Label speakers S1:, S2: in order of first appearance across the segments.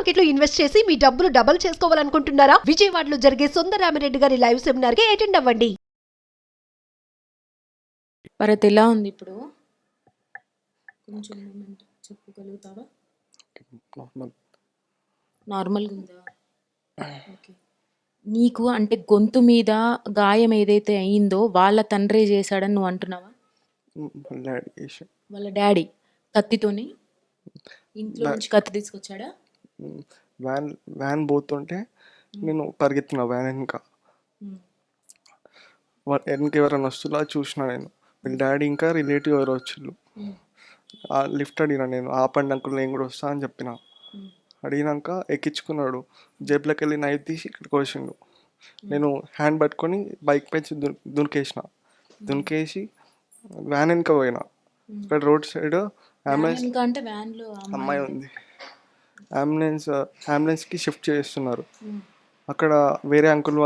S1: Market లో invest చేసి మీ డబ్బులు డబుల్ చేసుకోవాలనుకుంటున్నారా? విజయవాడలో జరిగే సుందరరామిరెడ్డి గారి లైవ్ సెమినార్ కి అటెండ్ అవ్వండి.
S2: భరత్ ఎలా ఉంది ఇప్పుడు? కొంచెం మూమెంట్ చెప్పగలుగుతావా? నార్మల్గా ఉందా? ఓకే. నీకు అంటే గొంతు మీద గాయం ఏదైతే అయిందో వాళ్ళ తండ్రే చేశాడని నువ్వు అంటున్నావా? వాళ్ళ డాడీ కత్తితోని ఇంట్లో నుంచి కత్తి తీసుకొచ్చాడా?
S3: వ్యాన్ వ్యాన్ పోతుంటే నేను పరిగెత్తున్నా వ్యాన్ వెనక ఎవరైనా వస్తున్నా చూసిన నేను. వీళ్ళ డాడీ ఇంకా రిలేటివ్ ఎవరో వచ్చిళ్ళు. లిఫ్ట్ అడిగినా నేను, ఆపండి అంకుల్ నేను కూడా వస్తా అని చెప్పిన. అడిగినాక ఎక్కించుకున్నాడు. జేబులోకి వెళ్ళి నైఫ్ తీసి ఇక్కడికి వచ్చిండు. నేను హ్యాండ్ పట్టుకొని బైక్ పై దునికేసి వ్యాన్ వెనక పోయినా. ఇక్కడ రోడ్ సైడ్ అమ్మాయి ఉంది. అంబులెన్స్కి షిఫ్ట్ చేస్తున్నారు. అక్కడ వేరే అంకుల్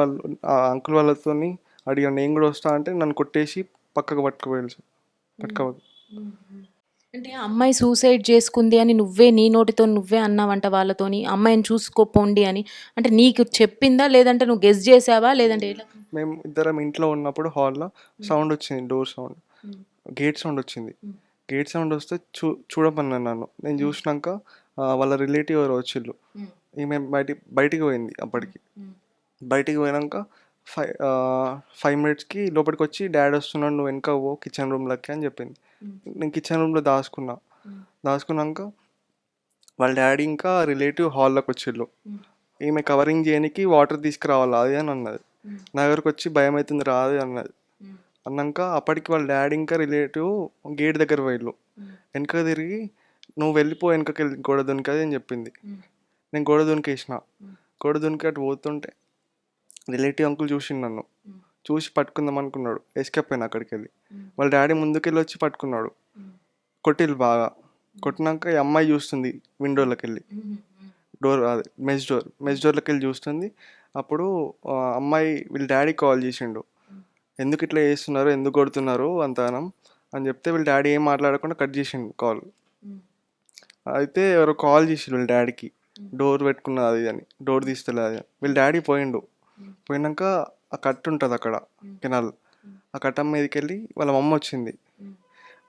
S3: వాళ్ళతో అడిగా నేను కూడా వస్తా అంటే నన్ను కొట్టేసి పక్కకు పట్టుకోవాలి.
S2: అంటే అమ్మాయి సూసైడ్ చేసుకుంది అని నీ నోటితో నువ్వే అన్నావంట వాళ్ళతోని, అమ్మాయిని చూసుకోపోండి అని. అంటే నీకు చెప్పిందా లేదంటే నువ్వు గెస్ చేసావా లేదంటే?
S3: మేము ఇద్దరం ఇంట్లో ఉన్నప్పుడు హాల్లో సౌండ్ వచ్చింది, డోర్ సౌండ్, గేట్ సౌండ్ వచ్చింది. గేట్ సౌండ్ వస్తే చూడమన్నాను నన్ను. నేను చూసినాక వాళ్ళ రిలేటివ్ ఎవరు వచ్చిళ్ళు. ఈమె బయటికి పోయింది. అప్పటికి బయటికి పోయినాక 5 minutesకి లోపలికి వచ్చి డాడీ వస్తున్నాడు నువ్వు వెనక పో కిచెన్ రూమ్లోకి అని చెప్పింది. నేను కిచెన్ రూమ్లో దాచుకున్నాక వాళ్ళ డాడీ ఇంకా రిలేటివ్ హాల్లోకి వచ్చిళ్ళు. ఈమె కవరింగ్ చేయడానికి వాటర్ తీసుకురావాలి అది అని అన్నది. నా దగ్గరకు వచ్చి భయం అవుతుంది రాదు అన్నది. అన్నాక అప్పటికి వాళ్ళ డాడీ ఇంకా రిలేటివ్ గేట్ దగ్గర పోయిళ్ళు. వెనక తిరిగి నువ్వు వెళ్ళిపో వెనకకి వెళ్ళి గోడ దునికది అని చెప్పింది. నేను గోడ దునికేసిన. గోడ దునికి అటు పోతుంటే రిలేటివ్ అంకుల్ చూసిండు నన్ను. చూసి పట్టుకుందాం అనుకున్నాడు. ఎస్కేప్ అయినా అక్కడికి వెళ్ళి. వాళ్ళ డాడీ ముందుకెళ్ళి వచ్చి పట్టుకున్నాడు. కొట్టిళ్ళు బాగా. కొట్టినాక ఈ అమ్మాయి చూస్తుంది విండోలోకి వెళ్ళి, మెస్ డోర్లోకి వెళ్ళి చూస్తుంది. అప్పుడు అమ్మాయి వీళ్ళ డాడీ కాల్ చేసిండు. ఎందుకు ఇట్లా చేస్తున్నారు, ఎందుకు కొడుతున్నారు అంతగానం అని చెప్తే వీళ్ళ డాడీ ఏం మాట్లాడకుండా కట్ చేసిండు కాల్. అయితే ఎవరో కాల్ చేసిండు వీళ్ళ డాడీకి, డోర్ పెట్టుకున్నది అది అని, డోర్ తీస్తలేదు అది. వీళ్ళ డాడీ పోయినాక ఆ కట్టు ఉంటుంది అక్కడ కెనాల్, ఆ కట్ట మీదకి వెళ్ళి వాళ్ళ మమ్మ వచ్చింది.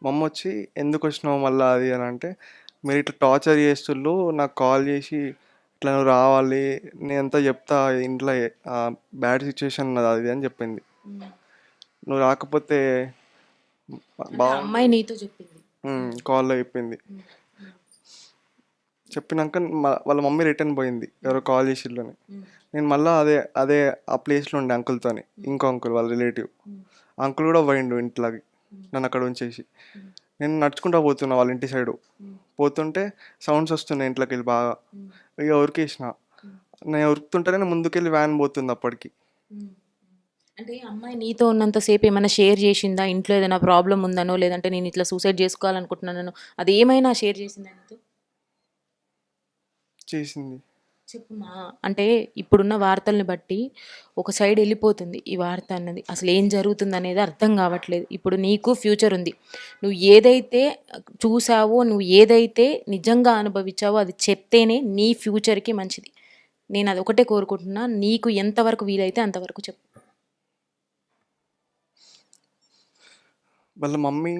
S3: మమ్మ వచ్చి ఎందుకు వచ్చినావు మళ్ళీ అది అని అంటే, మీరు ఇట్లా టార్చర్ చేస్తుళ్ళు, నాకు కాల్ చేసి ఇట్లా నువ్వు రావాలి నేనంతా చెప్తా ఇంట్లో బ్యాడ్ సిచ్యువేషన్ ఉన్నది అది అని చెప్పింది. నువ్వు రాకపోతే
S2: అమ్మాయి నీతో చెప్పింది,
S3: కాల్లో చెప్పింది. చెప్పినాక వాళ్ళ మమ్మీ రిటర్న్ పోయింది ఎవరో కాల్ చేసిళ్ళని. నేను మళ్ళీ అదే ఆ ప్లేస్లో ఉండే అంకుల్తోని, ఇంకో అంకుల్ వాళ్ళ రిలేటివ్ అంకుల్ కూడా పోయిండు ఇంట్లోకి నన్ను అక్కడ ఉంచేసి. నేను నడుచుకుంటా పోతున్నా వాళ్ళ ఇంటి సైడు. పోతుంటే సౌండ్స్ వస్తున్నాయి ఇంట్లోకి వెళ్ళి బాగా. ఇక ఉరికేసిన. నేను ఉరుకుతుంటేనే ముందుకెళ్ళి వ్యాన్ పోతుంది అప్పటికి.
S2: అంటే అమ్మాయి నీతో ఉన్నంతసేపు ఏమైనా షేర్ చేసిందా? ఇంట్లో ఏదైనా ప్రాబ్లం ఉందనో లేదంటే నేను ఇట్లా సూసైడ్ చేసుకోవాలనుకుంటున్నానో అది ఏమైనా షేర్ చేసిందా నీతో?
S3: చేసింది.
S2: చెప్పుమా. అంటే ఇప్పుడున్న వార్తల్ని బట్టి ఒక సైడ్ వెళ్ళిపోతుంది ఈ వార్త అన్నది. అసలు ఏం జరుగుతుంది అనేది అర్థం కావట్లేదు. ఇప్పుడు నీకు ఫ్యూచర్ ఉంది. నువ్వు ఏదైతే చూసావో, నువ్వు ఏదైతే నిజంగా అనుభవించావో అది చెప్తేనే నీ ఫ్యూచర్కి మంచిది. నేను అది ఒకటే కోరుకుంటున్నా. నీకు ఎంతవరకు వీలైతే అంతవరకు చెప్పు.
S3: వాళ్ళ మమ్మీ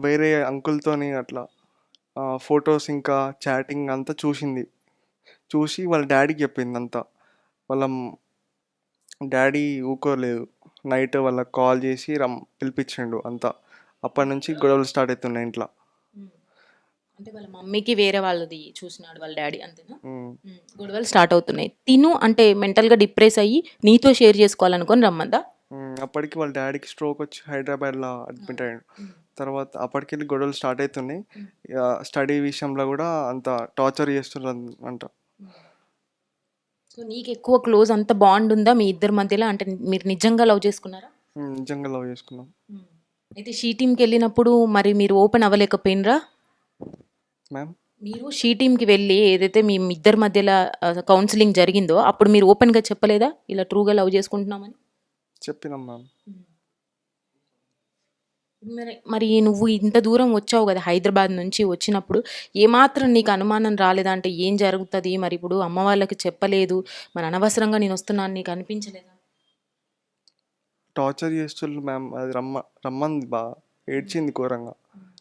S3: వేరే అంకుల్తోని అట్లా ఫొటోస్ ఇంకా చాటింగ్ అంతా చూసి వాళ్ళ డాడీకి చెప్పింది అంతా. వాళ్ళ డాడీ ఊకోలేదు. నైట్ వాళ్ళకి కాల్ చేసి పిలిపించిండు అంతా. అప్పటి నుంచి గొడవలు స్టార్ట్ అవుతున్నాయి ఇంట్లో.
S2: అంటే వాళ్ళ మమ్మీకి వేరే వాళ్ళది చూసినాడు వాళ్ళ డాడీ, అంతేనా? గొడవలు స్టార్ట్ అవుతున్నాయి. తిను అంటే మెంటల్గా డిప్రెస్ అయ్యి నీతో షేర్ చేసుకోవాలనుకొని రమ్మందా?
S3: అప్పటికి వాళ్ళ డాడీకి స్ట్రోక్ వచ్చి హైదరాబాద్లో అడ్మిట్ అయ్యాడు. తర్వాత అప్పటికెళ్ళి గొడవలు స్టార్ట్ అవుతున్నాయి. స్టడీ విషయంలో కూడా అంత టార్చర్ చేస్తున్నారు అంట.
S2: సో నీకు ఎక్కువ క్లోజ్ అంత బాండ్ ఉందా మీ ఇద్దరి మధ్యలో? అంటే మీరు నిజంగా లవ్ చేసుకున్నారా?
S3: నిజంగా లవ్ చేసుకున్నాం.
S2: అయితే షీ టీమ్కి వెళ్ళినప్పుడు మరి మీరు ఓపెన్ అవ్వలేకపోయినరా?
S3: మ్యామ్
S2: మీరు షీ టీమ్కి వెళ్ళి ఏదైతే మీ ఇద్దరి మధ్యలో కౌన్సిలింగ్ జరిగిందో అప్పుడు మీరు ఓపెన్గా చెప్పలేదా ఇలా ట్రూగా లవ్ చేసుకుంటున్నామని?
S3: చెప్పినాం మ్యామ్.
S2: మరి నువ్వు ఇంత దూరం వచ్చావు కదా హైదరాబాద్ నుంచి వచ్చినప్పుడు ఏమాత్రం నీకు అనుమానం రాలేదా? అంటే ఏం జరుగుతుంది మరి ఇప్పుడు అమ్మ వాళ్ళకి చెప్పలేదు, మరి అనవసరంగా నేను వస్తున్నాను నీకు అనిపించలేదా?
S3: టార్చర్ చేస్తుళ్ళు మ్యామ్. అది రమ్మంది బాగా ఏడ్చింది ఘోరంగా.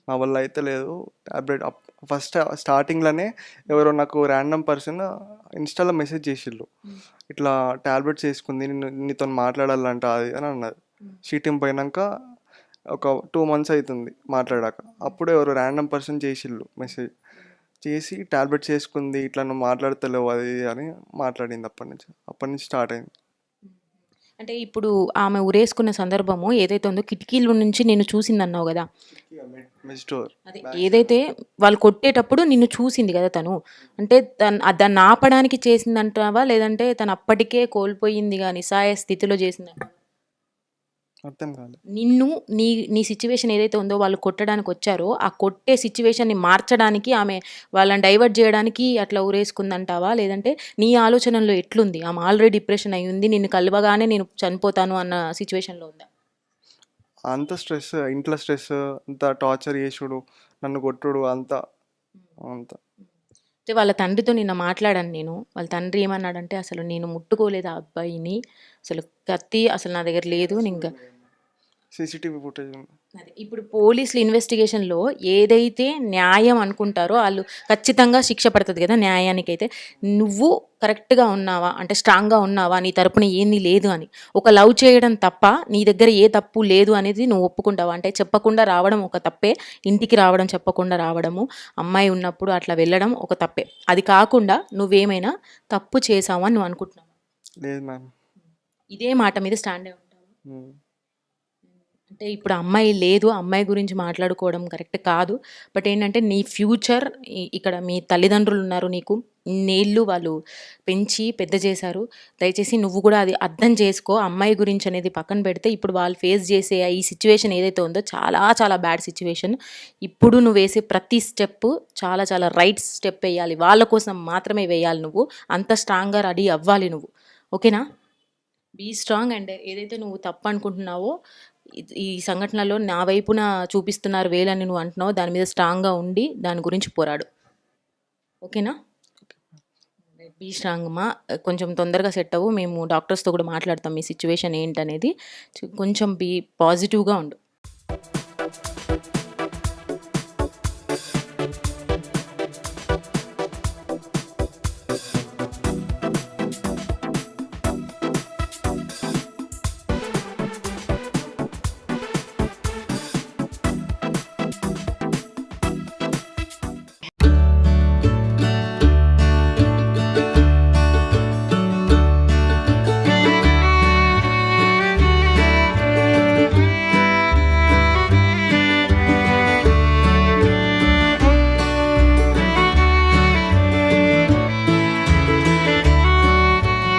S3: నా వల్ల అయితే లేదు. ట్యాబ్లెట్ ఫస్ట్ స్టార్టింగ్లోనే ఎవరో నాకు ర్యాండమ్ పర్సన్ ఇన్స్టాలో మెసేజ్ చేసిళ్ళు, ఇట్లా ట్యాబ్లెట్స్ వేసుకుంది, నీతో మాట్లాడాలంట అది అని అన్నది. షీటింగ్ పోయినాక ఒక 2 months అవుతుంది మాట్లాడాక. అప్పుడు ఎవరో ర్యాండమ్ పర్సన్ చేసిళ్ళు మెసేజ్ చేసి, ట్యాబ్లెట్స్ వేసుకుంది, ఇట్లా నువ్వు మాట్లాడతలేవు అది ఇది అని మాట్లాడింది. అప్పటి నుంచి స్టార్ట్ అయింది.
S2: అంటే ఇప్పుడు ఆమె ఉరేసుకున్న సందర్భము ఏదైతే ఉందో కిటికీల నుంచి నేను చూసిందన్నావు కదా,
S3: మెస్ డోర్
S2: అదే ఏదైతే వాళ్ళు కొట్టేటప్పుడు నిన్ను చూసింది కదా తను, అంటే దాన్ని ఆపడానికి చేసిందంటావా, లేదంటే తను అప్పటికే కోల్పోయిందిగా నిస్సహాయ స్థితిలో చేసిందంటావా?
S3: అర్థం కాలేదు.
S2: నిన్ను నీ నీ సిచ్యువేషన్ ఏదైతే ఉందో వాళ్ళు కొట్టడానికి వచ్చారో ఆ కొట్టే సిచ్యువేషన్ని మార్చడానికి ఆమె వాళ్ళని డైవర్ట్ చేయడానికి అట్లా ఉరేసుకుందంటావా, లేదంటే నీ ఆలోచనలో ఎట్లుంది? ఆమె ఆల్రెడీ డిప్రెషన్ అయి ఉంది, నిన్ను కలవగానే నేను చనిపోతాను అన్న సిచ్యువేషన్లో ఉందా?
S3: అంత స్ట్రెస్, ఇంట్లో స్ట్రెస్, అంత టార్చర్ చేసుడు, నన్ను కొట్టుడు అంతా అంత.
S2: అంటే వాళ్ళ తండ్రితో నిన్న మాట్లాడాను నేను. వాళ్ళ తండ్రి ఏమన్నాడంటే, అసలు నేను ముట్టుకోలేదు ఆ అబ్బాయిని, అసలు కత్తి అసలు నా దగ్గర లేదు. ఇంకా
S3: సీసీటీవీ ఫుటేజ్ ఉంది.
S2: అదే ఇప్పుడు పోలీసులు ఇన్వెస్టిగేషన్లో ఏదైతే న్యాయం అనుకుంటారో వాళ్ళు ఖచ్చితంగా శిక్ష పడుతుంది కదా న్యాయానికైతే. నువ్వు కరెక్ట్గా ఉన్నావా, అంటే స్ట్రాంగ్గా ఉన్నావా, నీ తరపున ఏంది లేదు అని. ఒక లవ్ చేయడం తప్ప నీ దగ్గర ఏ తప్పు లేదు అనేది నువ్వు ఒప్పుకుంటావా? అంటే చెప్పకుండా రావడం ఒక తప్పే, ఇంటికి రావడం చెప్పకుండా రావడము, అమ్మాయి ఉన్నప్పుడు అట్లా వెళ్ళడం ఒక తప్పే. అది కాకుండా నువ్వేమైనా తప్పు చేసావని నువ్వు అనుకుంటున్నావా?
S3: లేదు మ్యామ్.
S2: ఇదే మాట మీద స్టాండ్ అయి ఉంటావా? అంటే ఇప్పుడు అమ్మాయి లేదు, అమ్మాయి గురించి మాట్లాడుకోవడం కరెక్ట్ కాదు. బట్ ఏంటంటే నీ ఫ్యూచర్, ఇక్కడ మీ తల్లిదండ్రులు ఉన్నారు నీకు, ఇన్నేళ్ళు వాళ్ళు పెంచి పెద్ద చేశారు. దయచేసి నువ్వు కూడా అది అర్థం చేసుకో. అమ్మాయి గురించి అనేది పక్కన పెడితే ఇప్పుడు వాళ్ళు ఫేస్ చేసే ఈ సిచ్యువేషన్ ఏదైతే ఉందో చాలా చాలా బ్యాడ్ సిచ్యువేషన్. ఇప్పుడు నువ్వు వేసే ప్రతి స్టెప్ చాలా చాలా రైట్ స్టెప్ వేయాలి, వాళ్ళ కోసం మాత్రమే వేయాలి. నువ్వు అంత స్ట్రాంగ్గా రెడీ అవ్వాలి నువ్వు, ఓకేనా? Be strong. అండ్ ఏదైతే నువ్వు తప్పు అనుకుంటున్నావో ఈ సంఘటనలో నా వైపున చూపిస్తున్నారు వేలని నువ్వు అంటున్నావు, దాని మీద స్ట్రాంగ్గా ఉండి దాని గురించి పోరాడు, ఓకేనా? బీ స్ట్రాంగ్ అమ్మా. కొంచెం తొందరగా సెట్ అవ్వు. మేము డాక్టర్స్తో కూడా మాట్లాడతాం మీ సిచ్యువేషన్ ఏంటనేది. కొంచెం బీ పాజిటివ్గా ఉండు.